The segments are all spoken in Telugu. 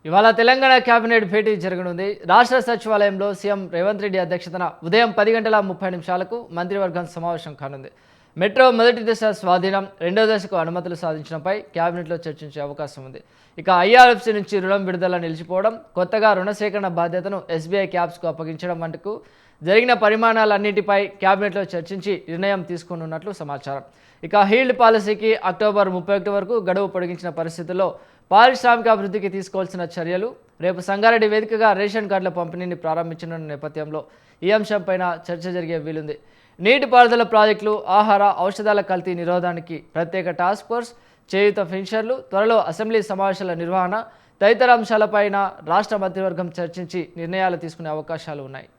ఇవాళ తెలంగాణ కేబినెట్ భేటీ జరగనుంది. రాష్ట్ర సచివాలయంలో సీఎం రేవంత్ రెడ్డి అధ్యక్షతన ఉదయం 10:30 మంత్రివర్గం సమావేశం కానుంది. మెట్రో మొదటి దశ స్వాధీనం, రెండో దశకు అనుమతులు సాధించడంపై కేబినెట్లో చర్చించే అవకాశం ఉంది. ఇక ఐఆర్ఎఫ్సీ నుంచి రుణం విడుదల నిలిచిపోవడం, కొత్తగా రుణ సేకరణ బాధ్యతను ఎస్బీఐ క్యాబ్స్కు అప్పగించడం వంటికు జరిగిన పరిమాణాలన్నింటిపై కేబినెట్లో చర్చించి నిర్ణయం తీసుకోనున్నట్లు సమాచారం. ఇక హీల్డ్ పాలసీకి అక్టోబర్ 31 వరకు గడువు పొడిగించిన పరిస్థితుల్లో పారిశ్రామికాభివృద్ధికి తీసుకోవాల్సిన చర్యలు, రేపు సంగారెడ్డి వేదికగా రేషన్ కార్డుల పంపిణీని ప్రారంభించనున్న నేపథ్యంలో ఈ అంశంపైన చర్చ జరిగే వీలుంది. నీటిపారుదల ప్రాజెక్టులు, ఆహార ఔషధాల కల్తీ నిరోధానికి ప్రత్యేక టాస్క్ ఫోర్స్, చేయూత పెన్షన్లు, త్వరలో అసెంబ్లీ సమావేశాల నిర్వహణ తదితర అంశాలపైన రాష్ట్ర మంత్రివర్గం చర్చించి నిర్ణయాలు తీసుకునే అవకాశాలు ఉన్నాయి.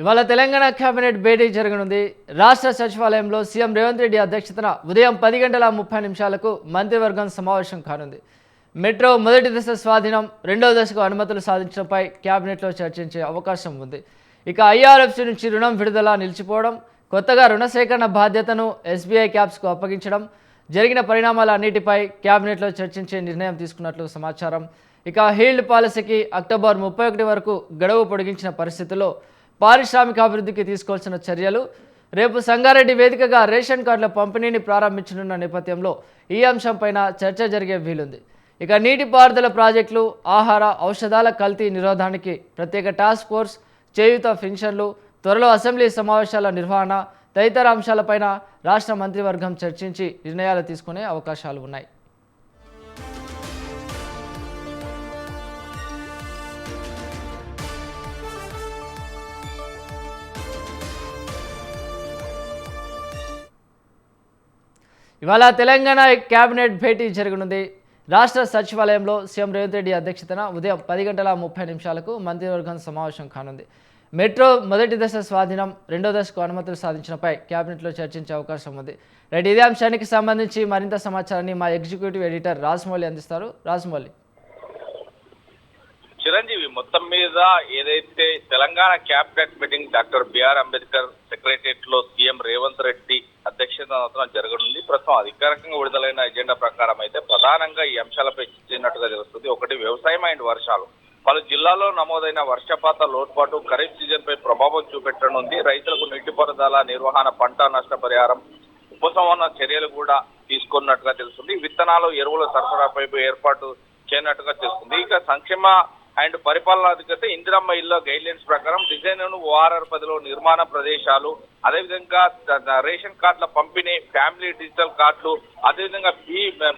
ఇవాళ తెలంగాణ కేబినెట్ భేటీ జరగనుంది. రాష్ట్ర సచివాలయంలో సీఎం రేవంత్ రెడ్డి అధ్యక్షతన ఉదయం 10:30 మంత్రివర్గం సమావేశం కానుంది. మెట్రో మొదటి దశ స్వాధీనం, రెండో దశకు అనుమతులు సాధించడంపై కేబినెట్లో చర్చించే అవకాశం ఉంది. ఇక ఐఆర్ఎఫ్సీ నుంచి రుణం విడుదల నిలిచిపోవడం, కొత్తగా రుణ సేకరణ బాధ్యతను ఎస్బీఐ క్యాబ్స్కు అప్పగించడం, జరిగిన పరిణామాలన్నిటిపై కేబినెట్లో చర్చించే నిర్ణయం తీసుకున్నట్లు సమాచారం. ఇక హీల్డ్ పాలసీకి అక్టోబర్ 31 వరకు గడువు పొడిగించిన పరిస్థితుల్లో పారిశ్రామికాభివృద్ధికి తీసుకోవాల్సిన చర్యలు, రేపు సంగారెడ్డి వేదికగా రేషన్ కార్డుల పంపిణీని ప్రారంభించనున్న నేపథ్యంలో ఈ అంశంపైన చర్చ జరిగే వీలుంది. ఇక నీటిపారుదల ప్రాజెక్టులు, ఆహార ఔషధాల కల్తీ నిరోధానికి ప్రత్యేక టాస్క్ ఫోర్స్, చేయూత పెన్షన్లు, త్వరలో అసెంబ్లీ సమావేశాల నిర్వహణ తదితర అంశాలపైన రాష్ట్ర మంత్రివర్గం చర్చించి నిర్ణయాలు తీసుకునే అవకాశాలు ఉన్నాయి. ఇవాళ తెలంగాణ కేబినెట్ భేటీ జరగనుంది. రాష్ట్ర సచివాలయంలో సీఎం రేవంత్ రెడ్డి అధ్యక్షతన ఉదయం 10:30 మంత్రివర్గం సమావేశం కానుంది. మెట్రో మొదటి దశ స్వాధీనం, రెండో దశకు అనుమతులు సాధించడంపై కేబినెట్లో చర్చించే అవకాశం ఉంది. రైట్, ఇదే అంశానికి సంబంధించి మరింత సమాచారాన్ని మా ఎగ్జిక్యూటివ్ ఎడిటర్ రాజమౌళి అందిస్తారు. రాజమౌళి. చిరంజీవి, మొత్తం మీద ఏదైతే Telangana cabinet meeting doctor B R Ambedkar secretariat లో సీఎం రేవంత్ రెడ్డి అధ్యక్షతన జరగనుంది. ప్రస్తుతం అధికారికంగా విడుదలైన ఎజెండా ప్రకారం అయితే ప్రధానంగా ఈ అంశాలపై చర్చించినట్టుగా తెలుస్తుంది. ఒకటి, వ్యవసాయం అండ్ వర్షాలు. పలు జిల్లాల్లో నమోదైన వర్షపాత లోటుపాటు ఖరీఫ్ సీజన్ పై ప్రభావం చూపెట్టనుంది. రైతులకు నీటిపారుదల నిర్వహణ, పంట నష్టపరిహారం, ఉపశమన చర్యలు కూడా తీసుకున్నట్టుగా తెలుస్తుంది. విత్తనాలు, ఎరువుల సరఫరాపై ఏర్పాటు చేయనట్టుగా తెలుస్తుంది. ఇక సంక్షేమ అండ్ పరిపాలనాధికారి ఇందిరమ్మ ఇళ్ల గైడ్ లైన్స్ ప్రకారం డిజైన్ ఓఆర్ఆర్ 10లో నిర్మాణ ప్రదేశాలు, అదేవిధంగా రేషన్ కార్డుల పంపిణీ, ఫ్యామిలీ డిజిటల్ కార్డులు, అదేవిధంగా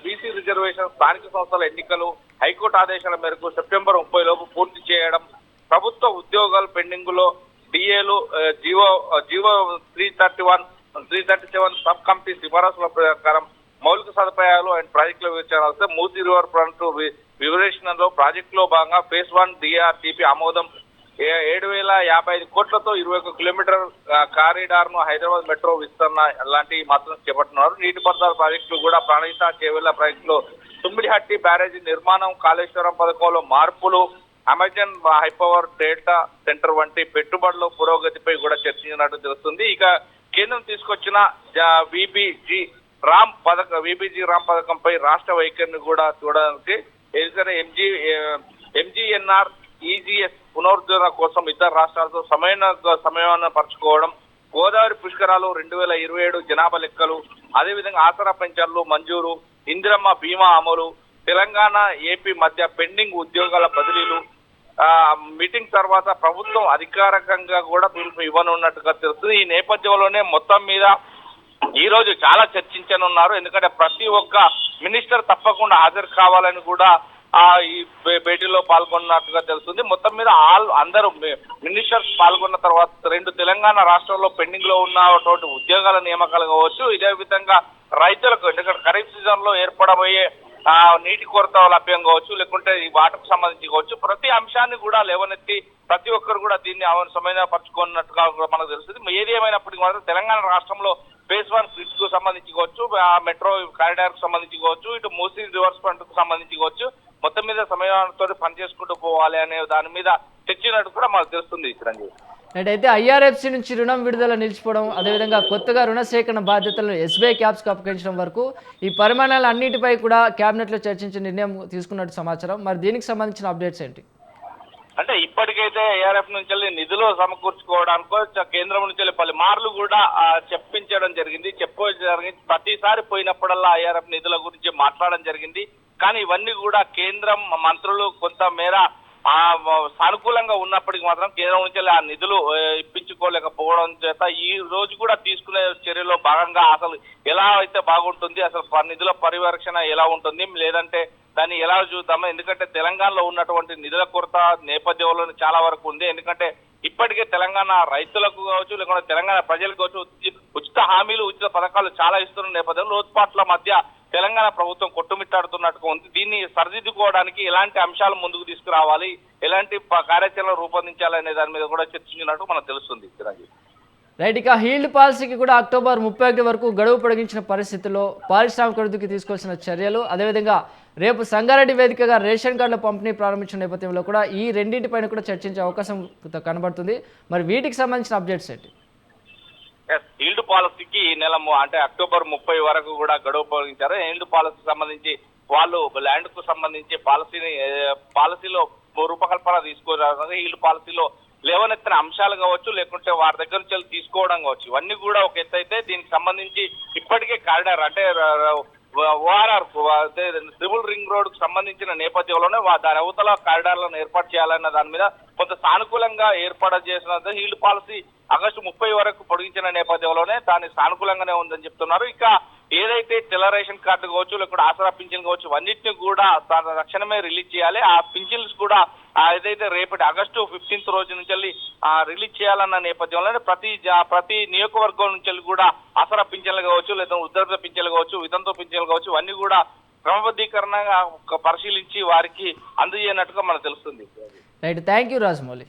బీసీ రిజర్వేషన్, స్థానిక సంస్థల ఎన్నికలు హైకోర్టు ఆదేశాల మేరకు సెప్టెంబర్ 30 లోపు పూర్తి చేయడం, ప్రభుత్వ ఉద్యోగాలు పెండింగ్ లో డిఏలు, జీవో 337 సబ్ కమిటీ సిఫారసుల ప్రకారం మౌలిక సదుపాయాలు అండ్ ప్రాజెక్టుల విచారాలు, మూసీ రివర్ ఫ్రంట్ వివరేషన్లో ప్రాజెక్టులో భాగంగా ఫేజ్ 1 డిఆర్టీపీ ఆమోదం, 7,055 కోట్లతో 21 కిలోమీటర్ కారిడార్ ను హైదరాబాద్ మెట్రో విస్తరణ లాంటివి మాత్రం చేపడుతున్నారు. నీటిపారుదల ప్రాజెక్టులు కూడా ప్రాణహిత, చేవెళ్ల ప్రాజెక్టులో తుమ్మిడిహట్టి బ్యారేజీ నిర్మాణం, కాళేశ్వరం పథకంలో మార్పులు, అమెజాన్ హైపవర్ డేటా సెంటర్ వంటి పెట్టుబడుల పురోగతిపై కూడా చర్చించినట్టు తెలుస్తుంది. ఇక కేంద్రం తీసుకొచ్చిన విబిజీ రామ్ పథకంపై రాష్ట్ర వైఖరిని కూడా చూడడానికి ఏదైతే ఎంజీఎన్ఆర్ ఈజీఎస్ పునరుద్ధరణ కోసం ఇతర రాష్ట్రాలతో సమన్వయపరచుకోవడం, గోదావరి పుష్కరాలు 2027 జనాభా లెక్కలు, అదేవిధంగా ఆసరా పెన్షన్లు మంజూరు, ఇందిరమ్మ బీమా అమలు, తెలంగాణ ఏపీ మధ్య పెండింగ్ ఉద్యోగాల బదిలీలు, మీటింగ్ తర్వాత ప్రభుత్వం అధికారికంగా కూడా పిలుపు ఇవ్వనున్నట్టుగా తెలుస్తుంది. ఈ నేపథ్యంలోనే మొత్తం మీద ఈ రోజు చాలా చర్చించనున్నారు. ఎందుకంటే ప్రతి ఒక్క మినిస్టర్ తప్పకుండా హాజరు కావాలని కూడా ఈ భేటీలో పాల్గొన్నట్టుగా తెలుస్తుంది. మొత్తం మీద అందరూ మినిస్టర్స్ పాల్గొన్న తర్వాత 2 తెలంగాణ రాష్ట్రాల్లో పెండింగ్ లో ఉన్నటువంటి ఉద్యోగాల నియామకాలు కావచ్చు, ఇదే విధంగా రైతులకు, ఎందుకంటే ఖరీఫ్ సీజన్ లో ఏర్పడబోయే నీటి కొరత లభ్యం కావచ్చు, లేకుంటే ఈ వాటర్కు సంబంధించి కావచ్చు, ప్రతి అంశాన్ని కూడా లేవనెత్తి ప్రతి ఒక్కరు కూడా దీన్ని సమన్వయపరచుకున్నట్టుగా మనకు తెలుస్తుంది. ఏది ఏమైనప్పటికీ మాత్రం తెలంగాణ రాష్ట్రంలో ఫేజ్ 1 గ్రిడ్ కు సంబంధించి కావచ్చు, మెట్రో కారిడార్ కు సంబంధించి కావచ్చు, ఇటు మూసీ రివర్స్ ఫ్రంట్ కు సంబంధించి కావచ్చు, మొత్తం మీద సమయంతో పనిచేసుకుంటూ పోవాలి అనే దాని మీద చర్చినట్టు కూడా మనకు తెలుస్తుంది చిరంజీవి. అయితే ఐఆర్ఎఫ్సి నుంచి రుణం విడుదల నిలిచిపోవడం, అదేవిధంగా కొత్తగా రుణ సేకరణ బాధ్యతలను ఎస్బీఐ క్యాప్స్కు అప్పగించడం వరకు ఈ పరిమాణాలు అన్నిటిపై కూడా కేబినెట్లో చర్చించి నిర్ణయం తీసుకున్నట్టు సమాచారం. మరి దీనికి సంబంధించిన అప్డేట్స్ ఏంటి? అంటే ఇప్పటికైతే ఏఆర్ఎఫ్ నుంచి వెళ్ళి నిధులు సమకూర్చుకోవడానికో కేంద్రం నుంచి వెళ్ళి పలుమార్లు కూడా చెప్పించడం జరిగింది. ప్రతిసారి పోయినప్పుడల్లా ఐఆర్ఎఫ్ నిధుల గురించి మాట్లాడడం జరిగింది. కానీ ఇవన్నీ కూడా కేంద్రం మంత్రులు కొంత మేర సానుకూలంగా ఉన్నప్పటికీ మాత్రం కేంద్రం నుంచి ఆ నిధులు ఇప్పించుకోలేకపోవడం చేత ఈ రోజు కూడా తీసుకునే చర్యలో భాగంగా అసలు ఎలా అయితే బాగుంటుంది, అసలు నిధుల పరిరక్షణ ఎలా ఉంటుంది, లేదంటే దాన్ని ఎలా చూద్దామో. ఎందుకంటే తెలంగాణలో ఉన్నటువంటి నిధుల కొరత నేపథ్యంలో చాలా వరకు ఉంది. ఎందుకంటే ఇప్పటికే తెలంగాణ రైతులకు కావచ్చు, లేకుంటే తెలంగాణ ప్రజలకు కావచ్చు ఉచిత హామీలు, ఉచిత పథకాలు చాలా ఇస్తున్న నేపథ్యంలో లోటుపాట్ల మధ్య తెలంగాణ ప్రభుత్వం కొట్టుమిట్టాడుతున్నట్టుగా ఉంది. దీన్ని సరిదిద్దుకోవడానికి ఎలాంటి అంశాలు ముందుకు తీసుకురావాలి, ఎలాంటి కార్యాచరణ రూపొందించాలనే దాని మీద కూడా చర్చించినట్టు మనకు తెలుస్తుంది. రైట్, ఇక హీల్డ్ పాలసీకి కూడా అక్టోబర్ 31 వరకు గడువు పొడిగించిన పరిస్థితుల్లో పారిశ్రామిక అభివృద్ధికి తీసుకోవాల్సిన చర్యలు, అదేవిధంగా రేపు సంగారెడ్డి వేదికగా రేషన్ కార్డుల పంపిణీ ప్రారంభించిన నేపథ్యంలో కూడా ఈ రెండింటిపైన కూడా చర్చించే అవకాశం కనబడుతుంది. మరి వీటికి సంబంధించిన అప్డేట్స్ ఏంటి? హీల్డ్ పాలసీకి ఈ నెల అంటే అక్టోబర్ 30 వరకు కూడా గడువు పొడిగించారు. హీల్డ్ పాలసీకి సంబంధించి వాళ్ళు ల్యాండ్ కు సంబంధించి పాలసీలో రూపకల్పన తీసుకోవడానికి హీల్డ్ పాలసీలో లేవనెత్తిన అంశాలు కావచ్చు, లేకుంటే వారి దగ్గర నుంచి తీసుకోవడం కావచ్చు, ఇవన్నీ కూడా ఒక ఎత్తు అయితే దీనికి సంబంధించి ఇప్పటికే కారిడార్ అంటే ఓఆర్ఆర్ ట్రిపుల్ రింగ్ రోడ్ కు సంబంధించిన నేపథ్యంలోనే దాని అవతల కారిడార్లను ఏర్పాటు చేయాలన్న దాని మీద కొంత సానుకూలంగా ఏర్పాటు చేసిన హీల్డ్ పాలసీ ఆగస్టు 30 వరకు పొడిగించిన నేపథ్యంలోనే దాని సానుకూలంగానే ఉందని చెప్తున్నారు. ఇక ఏదైతే తెల్ల రేషన్ కార్డు కావచ్చు, లేకుంటే ఆసరా పింఛన్ కావచ్చు, అన్నింటినీ కూడా తక్షణమే రిలీజ్ చేయాలి. ఆ పింఛన్స్ కూడా ఏదైతే రేపటి ఆగస్టు 15 రోజు నుంచి వెళ్ళి రిలీజ్ చేయాలన్న నేపథ్యంలోనే ప్రతి నియోజకవర్గం నుంచి వెళ్ళి కూడా ఆసరా పింఛన్లు కావచ్చు, లేదా ఉద్యోగ పింఛన్లు కావచ్చు, వితంతు పింఛన్లు కావచ్చు, ఇవన్నీ కూడా క్రమబద్ధీకరణగా పరిశీలించి వారికి అందజేయనట్టుగా మనకు తెలుస్తుంది. Right, thank you Rajamouli.